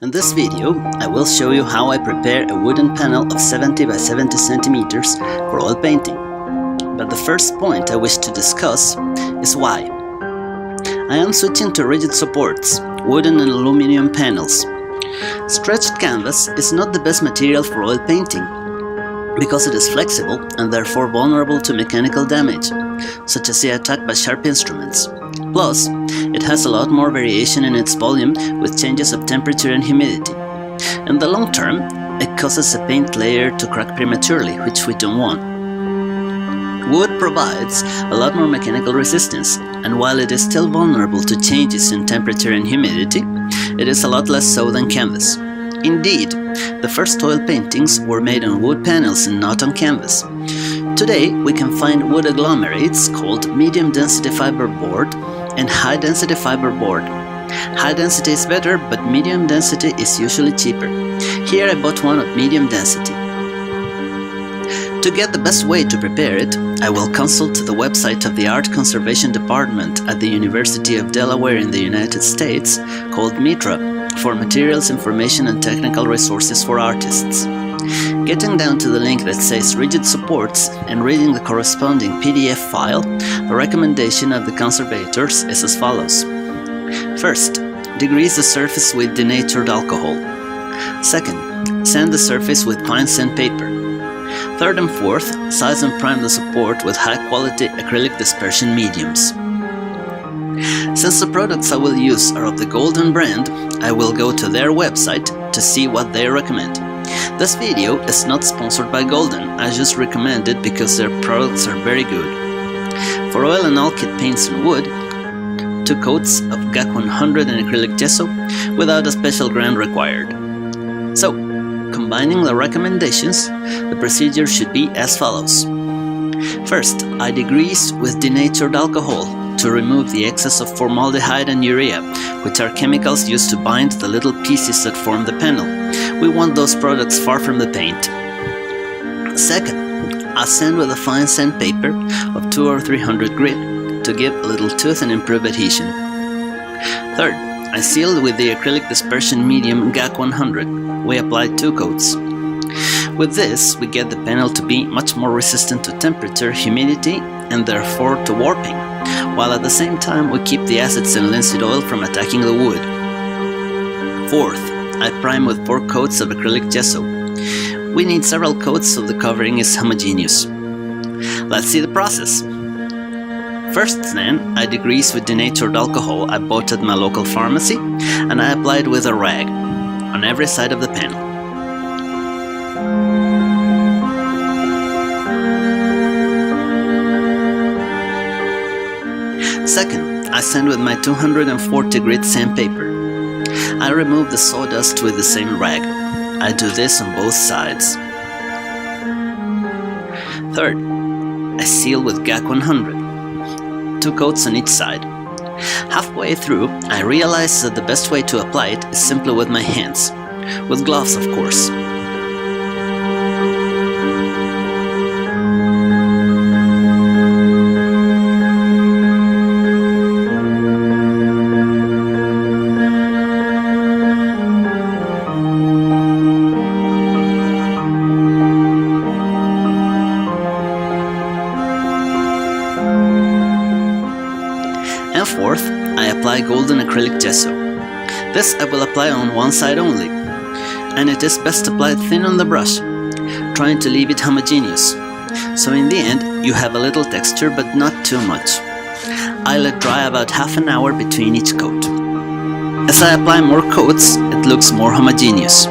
In this video, I will show you how I prepare a wooden panel of 70 by 70 centimeters for oil painting. But the first point I wish to discuss is why. I am switching to rigid supports, wooden and aluminum panels. Stretched canvas is not the best material for oil painting because it is flexible and therefore vulnerable to mechanical damage, such as the attack by sharp instruments. Plus, it has a lot more variation in its volume with changes of temperature and humidity. In the long term, it causes a paint layer to crack prematurely, which we don't want. Wood provides a lot more mechanical resistance, and while it is still vulnerable to changes in temperature and humidity, it is a lot less so than canvas. Indeed, the first oil paintings were made on wood panels and not on canvas. Today, we can find wood agglomerates called medium-density fiberboard and high-density fiberboard. High density is better, but medium density is usually cheaper. Here I bought one of medium density. To get the best way to prepare it, I will consult the website of the Art Conservation Department at the University of Delaware in the United States, called MITRA, for materials, information and technical resources for artists. Getting down to the link that says rigid supports and reading the corresponding PDF file, the recommendation of the conservators is as follows. First, degrease the surface with denatured alcohol. Second, sand the surface with fine sandpaper. Third and fourth, size and prime the support with high-quality acrylic dispersion mediums. Since the products I will use are of the Golden brand, I will go to their website to see what they recommend. This video is not sponsored by Golden, I just recommend it because their products are very good. For oil and alkyd paints and wood, 2 coats of GAC 100 and acrylic gesso without a special grind required. So, combining the recommendations, the procedure should be as follows. First, I degrease with denatured alcohol to remove the excess of formaldehyde and urea, which are chemicals used to bind the little pieces that form the panel. We want those products far from the paint. Second, I sand with a fine sandpaper of 200 or 300 grit to give a little tooth and improve adhesion. Third, I sealed with the acrylic dispersion medium GAC 100. We applied 2 coats. With this, we get the panel to be much more resistant to temperature, humidity, and therefore to warping, while at the same time we keep the acids and linseed oil from attacking the wood. Fourth, I prime with 4 coats of acrylic gesso. We need several coats so the covering is homogeneous. Let's see the process. First then, I degrease with denatured alcohol I bought at my local pharmacy, and I applied with a rag on every side of the panel. Second, I sand with my 240 grit sandpaper. I remove the sawdust with the same rag. I do this on both sides. Third, I seal with GAC 100. 2 coats on each side. Halfway through, I realize that the best way to apply it is simply with my hands. With gloves, of course. And fourth, I apply Golden acrylic gesso. This I will apply on one side only, and it is best applied thin on the brush, trying to leave it homogeneous. So in the end, you have a little texture but not too much. I let dry about half an hour between each coat. As I apply more coats, it looks more homogeneous.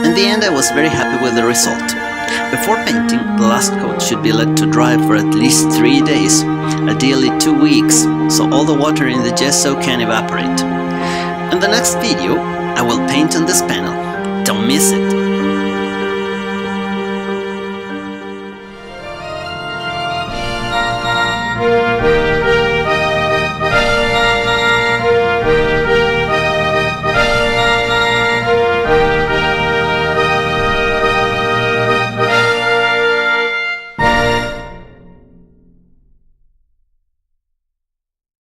In the end, I was very happy with the result. Before painting, the last coat should be let to dry for at least 3 days, ideally 2 weeks, so all the water in the gesso can evaporate. In the next video, I will paint on this panel. Don't miss it!